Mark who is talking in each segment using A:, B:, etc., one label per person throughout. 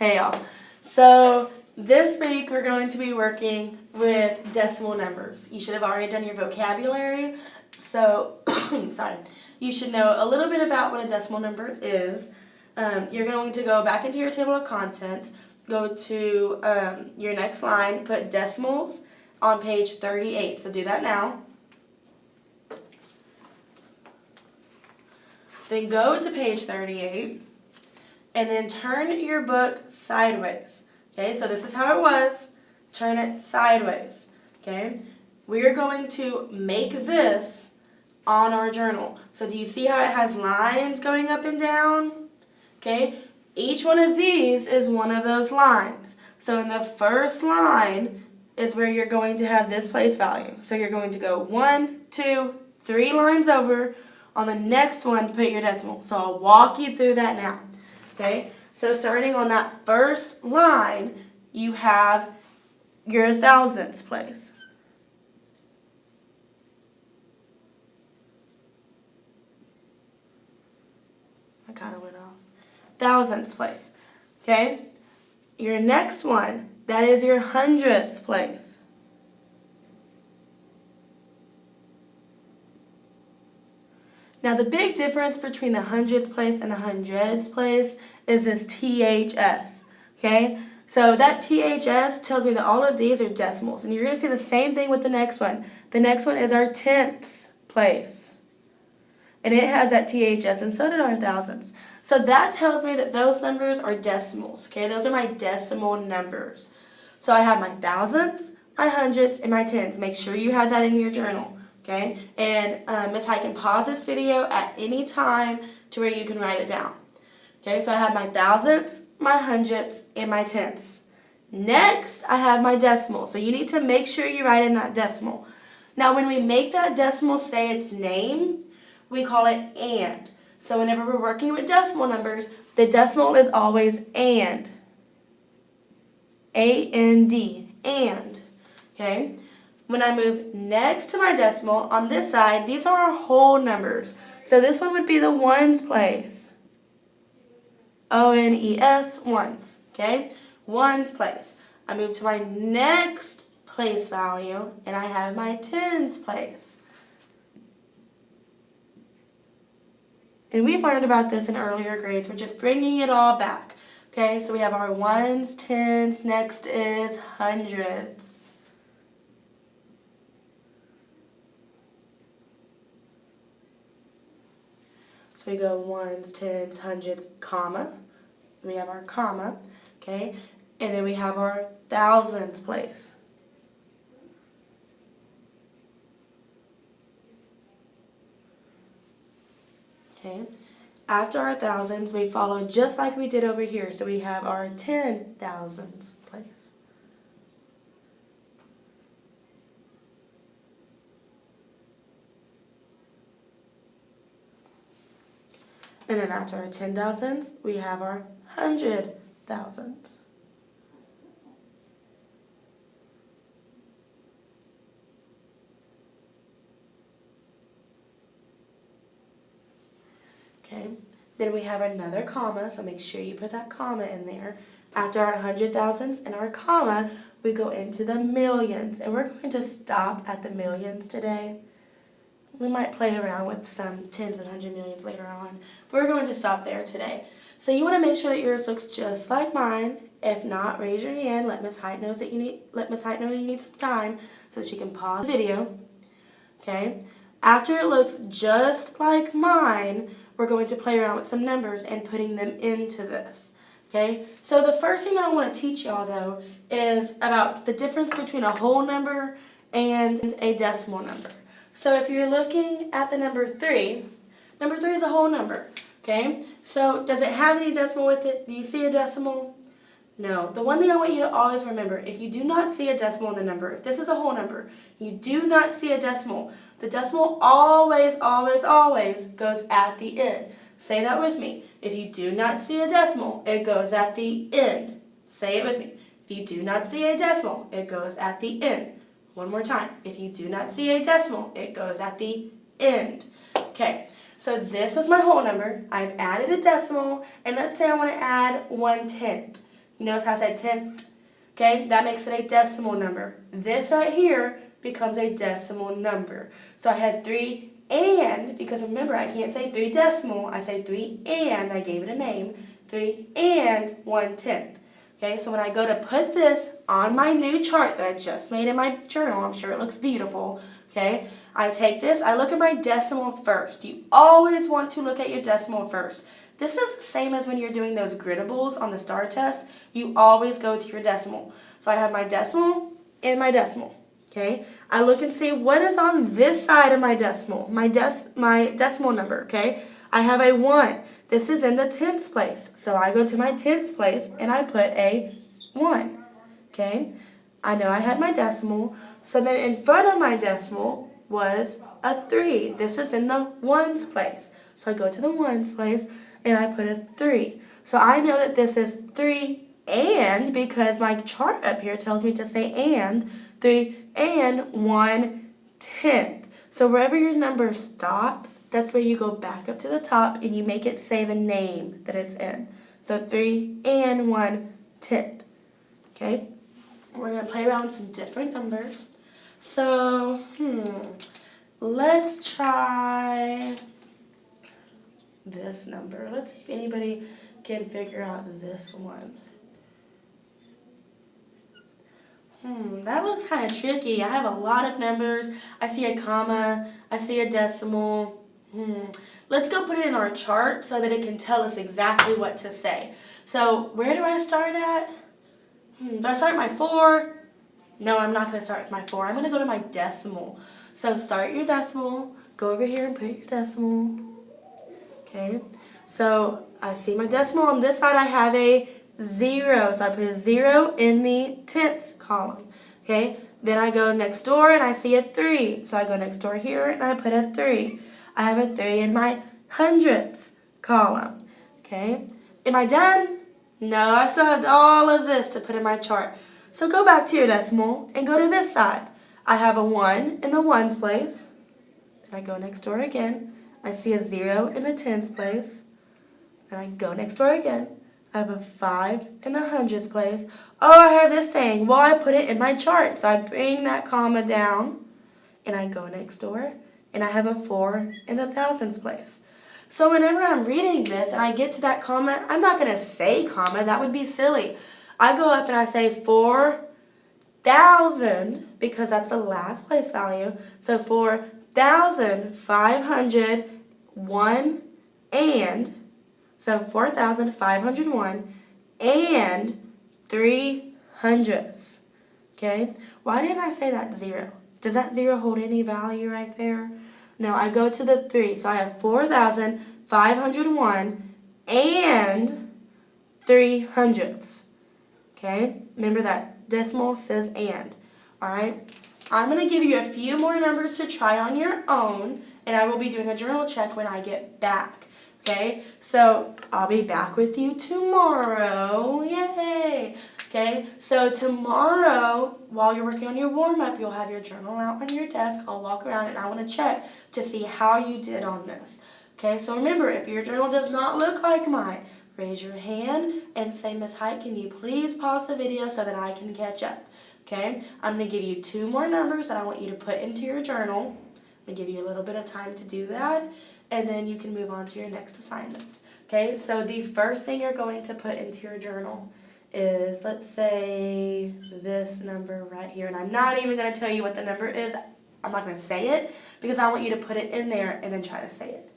A: Hey y'all. So this week we're going to be working with decimal numbers. You should have already done your vocabulary. So, sorry. You should know a little bit about what a decimal number is. You're going to go back into your table of contents, go to your next line, put decimals on page 38. So do that now. Then go to page 38. And then turn your book sideways. Okay, so this is how it was. Turn it sideways. Okay, we're going to make this on our journal. So do you see how it has lines going up and down? Okay, each one of these is one of those lines. So in the first line is where you're going to have this place value. So you're going to go 1, 2, 3 lines over. On the next one, put your decimal. So I'll walk you through that now. Okay, so starting on that first line, you have your thousandths place. I kind of went off. Thousandths place. Okay, your next one, that is your hundredths place. Now the big difference between the hundredths place and the hundreds place is this THS, okay? So that THS tells me that all of these are decimals, and you're going to see the same thing with the next one. The next one is our tenths place, and it has that THS, and so did our thousandths. So that tells me that those numbers are decimals, okay? Those are my decimal numbers. So I have my thousandths, my hundredths, and my tenths. Make sure you have that in your journal. Okay, and Ms. High can pause this video at any time to where you can write it down. Okay, so I have my thousandths, my hundredths, and my tenths. Next, I have my decimal. So you need to make sure you write in that decimal. Now, when we make that decimal say its name, we call it and. So whenever we're working with decimal numbers, the decimal is always and. A-N-D, and. Okay? When I move next to my decimal, on this side, these are our whole numbers. So this one would be the ones place. O-N-E-S, ones. Okay? Ones place. I move to my next place value, and I have my tens place. And we've learned about this in earlier grades. We're just bringing it all back. Okay? So we have our ones, tens, next is hundreds. So we go ones, tens, hundreds, comma. We have our comma, okay? And then we have our thousands place. Okay? After our thousands, we follow just like we did over here. So we have our 10,000s place. And then after our 10,000s, we have our 100,000s. Okay, then we have another comma, so make sure you put that comma in there. After our 100,000s and our comma, we go into the millions. And we're going to stop at the millions today. We might play around with some tens and hundred millions later on, but we're going to stop there today. So you want to make sure that yours looks just like mine. If not, raise your hand. Let Miss Height know that you need some time so that she can pause the video. Okay. After it looks just like mine, we're going to play around with some numbers and putting them into this. Okay. So the first thing that I want to teach y'all though is about the difference between a whole number and a decimal number. So if you're looking at the number 3 is a whole number, okay? So does it have any decimal with it? Do you see a decimal? No. The one thing I want you to always remember, if you do not see a decimal in the number, if this is a whole number, you do not see a decimal, the decimal always, always, always goes at the end. Say that with me. If you do not see a decimal, it goes at the end. Say it with me. If you do not see a decimal, it goes at the end. One more time. If you do not see a decimal, it goes at the end. Okay, so this was my whole number. I've added a decimal, and let's say I want to add 1/10. You notice how I said tenth? Okay, that makes it a decimal number. This right here becomes a decimal number. So I had 3 and, because remember I can't say 3 decimal, I say 3 and, I gave it a name, 3 and 1/10. Okay, so when I go to put this on my new chart that I just made in my journal, I'm sure it looks beautiful, okay, I take this, I look at my decimal first. You always want to look at your decimal first. This is the same as when you're doing those gridables on the STAR test. You always go to your decimal. So I have my decimal and my decimal. Okay, I look and see what is on this side of my decimal, my decimal number. Okay, I have a 1. This is in the tens place. So I go to my tens place and I put a 1. Okay, I know I had my decimal. So then in front of my decimal was a 3. This is in the ones place. So I go to the ones place and I put a 3. So I know that this is 3 and, because my chart up here tells me to say and, 3 and 1/10. So wherever your number stops, that's where you go back up to the top and you make it say the name that it's in. So 3 and 1/10. Okay? We're going to play around with some different numbers. So, let's try this number. Let's see if anybody can figure out this one. That looks kind of tricky. I have a lot of numbers. I see a comma. I see a decimal. Let's go put it in our chart so that it can tell us exactly what to say. So where do I start at? Do I start at my 4? No, I'm not going to start with my 4. I'm going to go to my decimal. So start your decimal. Go over here and put your decimal. Okay. So I see my decimal. On this side I have a 0. So I put a 0 in the tenths column. Okay. Then I go next door and I see a 3. So I go next door here and I put a 3. I have a 3 in my hundredths column. Okay. Am I done? No, I still have all of this to put in my chart. So go back to your decimal and go to this side. I have a 1 in the ones place. Then I go next door again. I see a 0 in the tens place. Then I go next door again. I have a 5 in the hundreds place. Oh, I have this thing. Well, I put it in my chart. So I bring that comma down and I go next door and I have a 4 in the thousands place. So whenever I'm reading this and I get to that comma, I'm not going to say comma. That would be silly. I go up and I say 4,000 because that's the last place value. So 4,501 and, so 4,501 and 300ths. Okay? Why didn't I say that 0? Does that 0 hold any value right there? No, I go to the 3. So I have 4,501 and 300ths. Okay? Remember that decimal says and. Alright? I'm going to give you a few more numbers to try on your own, and I will be doing a journal check when I get back. Okay? So I'll be back with you tomorrow. Yay! Okay? So tomorrow, while you're working on your warm-up, you'll have your journal out on your desk. I'll walk around and I want to check to see how you did on this. Okay? So remember, if your journal does not look like mine, raise your hand and say, Miss Height, can you please pause the video so that I can catch up? Okay? I'm going to give you 2 more numbers that I want you to put into your journal. I'm going to give you a little bit of time to do that, and then you can move on to your next assignment. Okay? So the first thing you're going to put into your journal is, let's say, this number right here. And I'm not even going to tell you what the number is. I'm not going to say it because I want you to put it in there and then try to say it.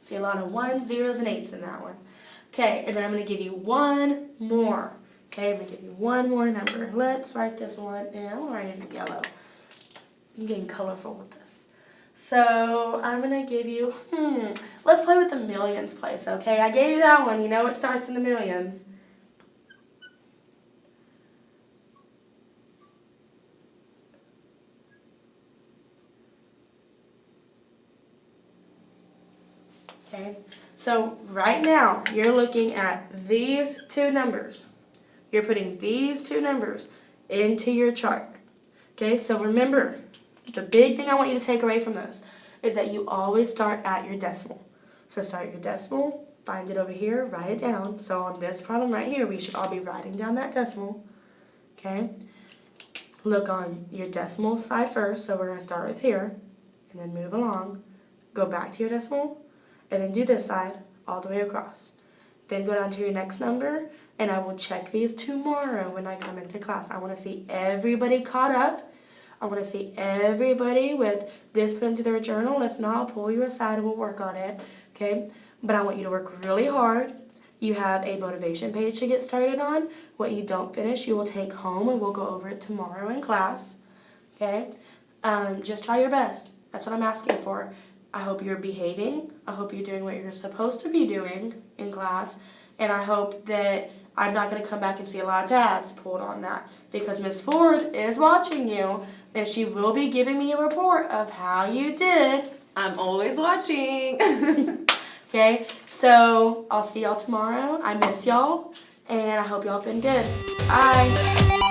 A: See a lot of 1s, 0s, and 8s in that one. Okay, and then I'm going to give you one more. Okay, I'm going to give you one more number. Let's write this one, and I'm going to write it in yellow. I'm getting colorful with this. So I'm going to give you, let's play with the millions place, okay? I gave you that one. You know it starts in the millions. Okay, so right now you're looking at these 2 numbers. You're putting these 2 numbers into your chart. Okay, so remember, the big thing I want you to take away from this is that you always start at your decimal. So start your decimal, find it over here, write it down. So on this problem right here, we should all be writing down that decimal. Okay? Look on your decimal side first, so we're going to start with here, and then move along. Go back to your decimal, and then do this side all the way across. Then go down to your next number, and I will check these tomorrow when I come into class. I want to see everybody caught up. I want to see everybody with this put into their journal. If not, I'll pull you aside and we'll work on it. Okay? But I want you to work really hard. You have a motivation page to get started on. What you don't finish, you will take home, and we'll go over it tomorrow in class. Okay? Just try your best. That's what I'm asking for. I hope you're behaving. I hope you're doing what you're supposed to be doing in class. And I hope that I'm not going to come back and see a lot of tabs pulled on that, because Miss Ford is watching you, and she will be giving me a report of how you did.
B: I'm always watching.
A: Okay, so I'll see y'all tomorrow. I miss y'all, and I hope y'all have been good. Bye.